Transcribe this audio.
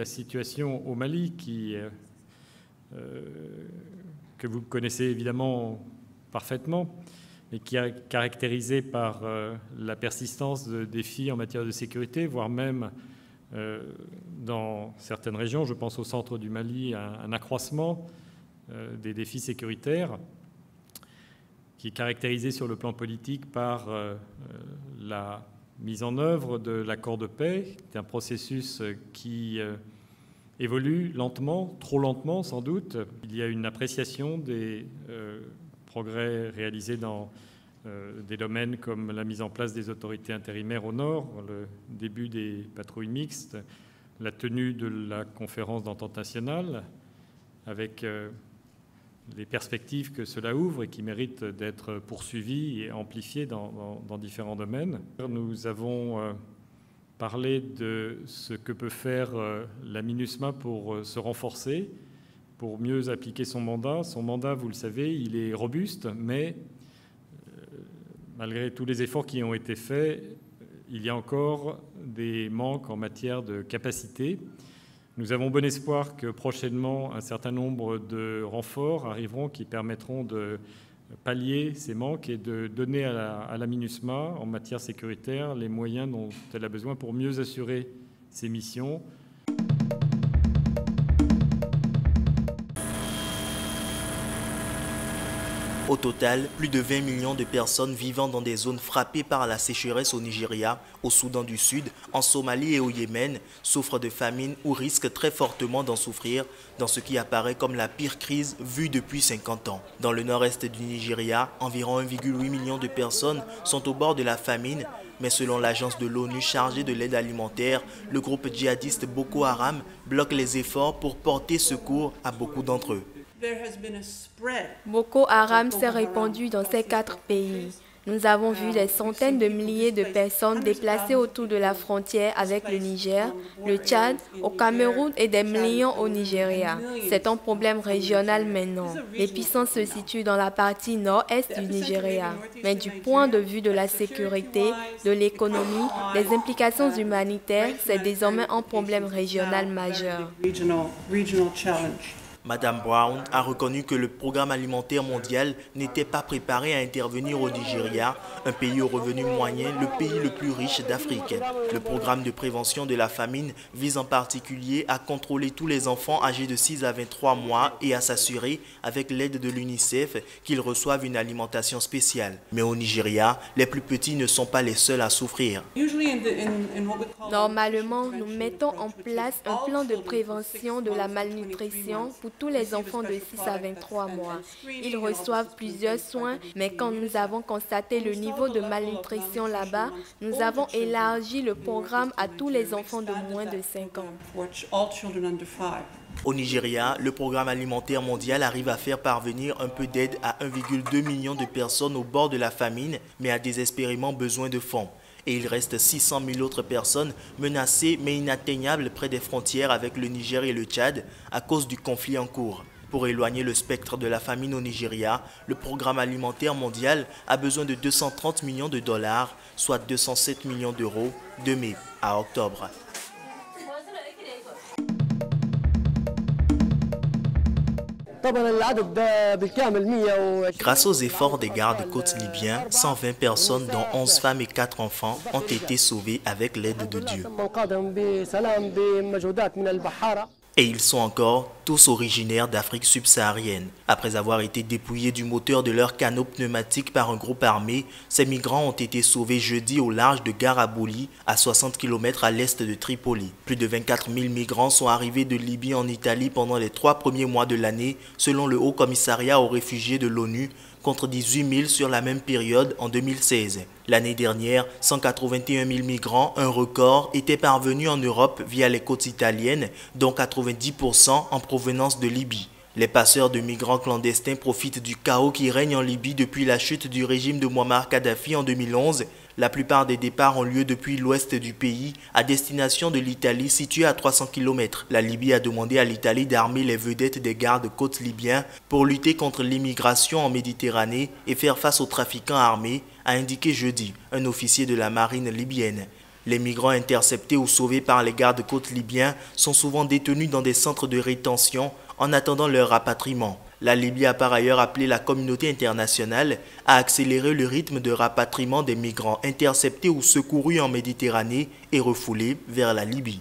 la situation au Mali, que vous connaissez évidemment parfaitement, mais qui est caractérisée par la persistance de défis en matière de sécurité, voire même dans certaines régions, je pense au centre du Mali, un accroissement des défis sécuritaires, qui est caractérisé sur le plan politique par la mise en œuvre de l'accord de paix. C'est un processus qui évolue lentement, trop lentement sans doute. Il y a une appréciation des progrès réalisés dans des domaines comme la mise en place des autorités intérimaires au nord, le début des patrouilles mixtes, la tenue de la conférence d'entente nationale, avec les perspectives que cela ouvre et qui méritent d'être poursuivies et amplifiées dans différents domaines. Nous avons parlé de ce que peut faire la MINUSMA pour se renforcer, pour mieux appliquer son mandat. Son mandat, vous le savez, il est robuste, mais malgré tous les efforts qui ont été faits, il y a encore des manques en matière de capacité. Nous avons bon espoir que prochainement, un certain nombre de renforts arriveront qui permettront de pallier ces manques et de donner à la MINUSMA, en matière sécuritaire, les moyens dont elle a besoin pour mieux assurer ses missions. Au total, plus de 20 millions de personnes vivant dans des zones frappées par la sécheresse au Nigeria, au Soudan du Sud, en Somalie et au Yémen souffrent de famine ou risquent très fortement d'en souffrir dans ce qui apparaît comme la pire crise vue depuis 50 ans. Dans le nord-est du Nigeria, environ 1,8 million de personnes sont au bord de la famine, mais selon l'agence de l'ONU chargée de l'aide alimentaire, le groupe djihadiste Boko Haram bloque les efforts pour porter secours à beaucoup d'entre eux. Boko Haram s'est répandu dans ces 4 pays. Nous avons vu des centaines de milliers de personnes déplacées autour de la frontière avec le Niger, le Tchad, au Cameroun et des millions au Nigeria. C'est un problème régional maintenant. Les puissances se situent dans la partie nord-est du Nigeria. Mais du point de vue de la sécurité, de l'économie, des implications humanitaires, c'est désormais un problème régional majeur. Madame Brown a reconnu que le programme alimentaire mondial n'était pas préparé à intervenir au Nigeria, un pays au revenu moyen, le pays le plus riche d'Afrique. Le programme de prévention de la famine vise en particulier à contrôler tous les enfants âgés de 6 à 23 mois et à s'assurer, avec l'aide de l'UNICEF, qu'ils reçoivent une alimentation spéciale. Mais au Nigeria, les plus petits ne sont pas les seuls à souffrir. Normalement, nous mettons en place un plan de prévention de la malnutrition pour tous les enfants de 6 à 23 mois. Ils reçoivent plusieurs soins, mais quand nous avons constaté le niveau de malnutrition là-bas, nous avons élargi le programme à tous les enfants de moins de 5 ans. Au Nigeria, le programme alimentaire mondial arrive à faire parvenir un peu d'aide à 1,2 million de personnes au bord de la famine, mais a désespérément besoin de fonds. Et il reste 600 000 autres personnes menacées mais inatteignables près des frontières avec le Niger et le Tchad à cause du conflit en cours. Pour éloigner le spectre de la famine au Nigeria, le programme alimentaire mondial a besoin de 230 millions de dollars, soit 207 millions d'euros, de mai à octobre. Grâce aux efforts des gardes-côtes libyens, 120 personnes, dont 11 femmes et 4 enfants, ont été sauvées avec l'aide de Dieu. Et ils sont encore tous originaires d'Afrique subsaharienne. Après avoir été dépouillés du moteur de leur canot pneumatique par un groupe armé, ces migrants ont été sauvés jeudi au large de Garabouli, à 60 km à l'est de Tripoli. Plus de 24 000 migrants sont arrivés de Libye en Italie pendant les 3 premiers mois de l'année, selon le Haut Commissariat aux réfugiés de l'ONU, contre 18 000 sur la même période en 2016. L'année dernière, 181 000 migrants, un record, étaient parvenus en Europe via les côtes italiennes, dont 90% en provenance de Libye. Les passeurs de migrants clandestins profitent du chaos qui règne en Libye depuis la chute du régime de Mouammar Kadhafi en 2011. La plupart des départs ont lieu depuis l'ouest du pays, à destination de l'Italie située à 300 km. La Libye a demandé à l'Italie d'armer les vedettes des gardes-côtes libyens pour lutter contre l'immigration en Méditerranée et faire face aux trafiquants armés, a indiqué jeudi un officier de la marine libyenne. Les migrants interceptés ou sauvés par les gardes-côtes libyens sont souvent détenus dans des centres de rétention en attendant leur rapatriement. La Libye a par ailleurs appelé la communauté internationale à accélérer le rythme de rapatriement des migrants interceptés ou secourus en Méditerranée et refoulés vers la Libye.